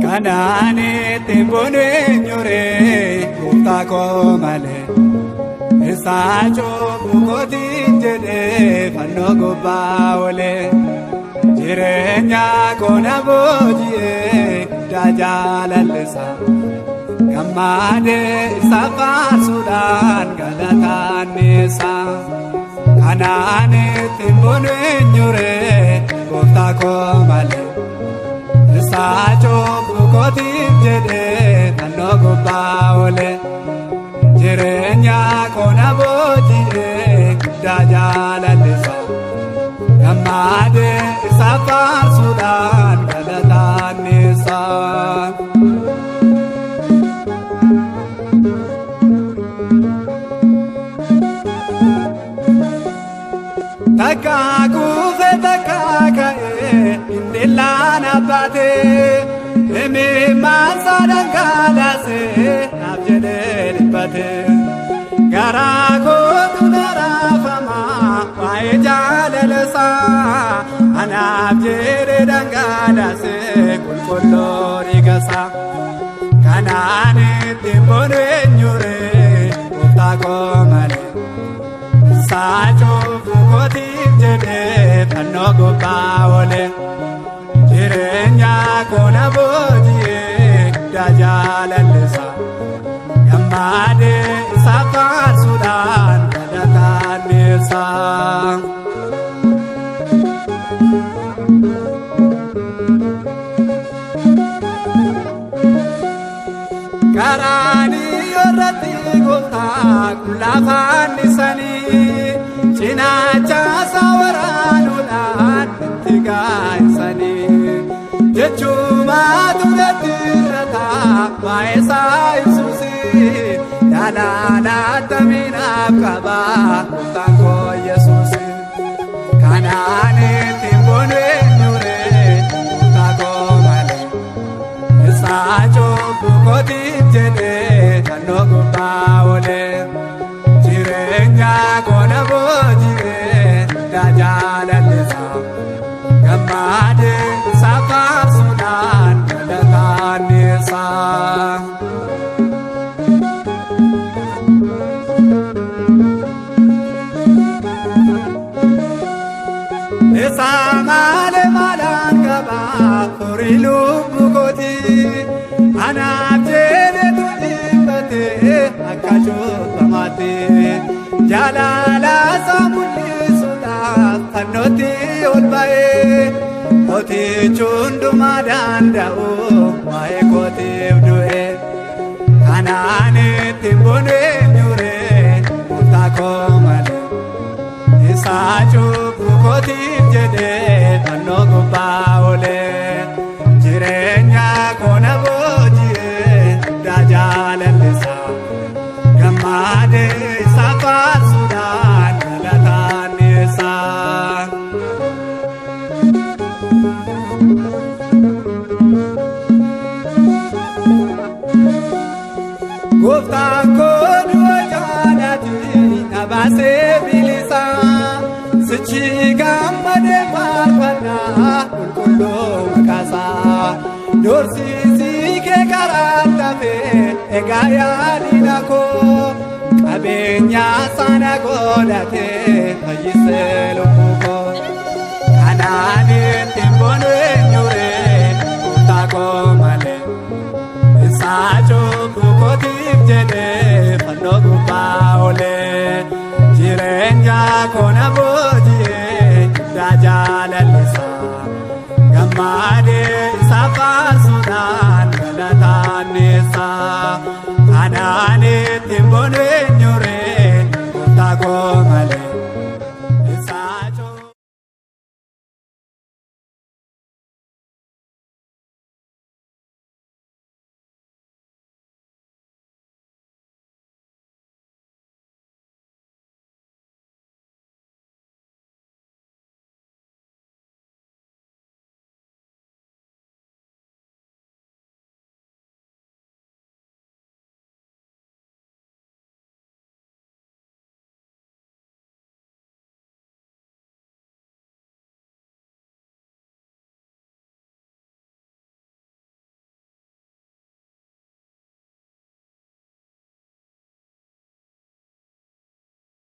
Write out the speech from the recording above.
Kanani timbone nyore utako male Esacho bukoti jede fano gobawole Jirenya kona bojie dajalalesa Kamade safa sudan galatan nisa Kanani timbone nyore utako male Esacho bukoti jede fano gobawole Jirenya kona bojie dajalalesa Kamade safa sudan galatan nisa Taka kufe taka kae indilana bate eme masada kalase abjede bate gara ko tunara fama wae jalalsa ana abjede dangalase kulkolori gasa kanane timbone nyure utako male Sacho bukoti jede fano gobawole Jirenya kona bojie dajalalesa Kamade safa sudan galatan nisa Karani yorati gota kulafan nisani Cinacha sawaranudhan tigaisani Jechuma tugatirata maesa ibsusi Dalala taminab kaba utango Yesusi Kanane timbone nyure utago male Esacho bukoti jede fano gobawole Jirenya kona bojie dajalalesa Kamade safa sudan galatan nisa Esa male malan kaba korilu bukoti Anabjede tulibate akacho pamate Jalala samuli suda kanoti olbae Oti chundu madandao wae koti vdue Kanane timbone nyure utako male Esacho bukoti jede fano gobawole Jirenya kona bojie dajalalesa Kamade safa sudan galatan nisa Goftaan kodu ajaanati nabase bilisa Sichi gammade faarfannaa qulqulluu makaasaa Doorsisii kee karaa lafee egaa yaadina koo Qabeenyaa sana godhatee fayyisee lubbuu koo Kanaanin timbone nyure utako male Sacho bukotiif jede fano gubawole Jirenya kona bojie dajalalesa Kamade safa sudan galatan nisa Kanane timbone nyure utako male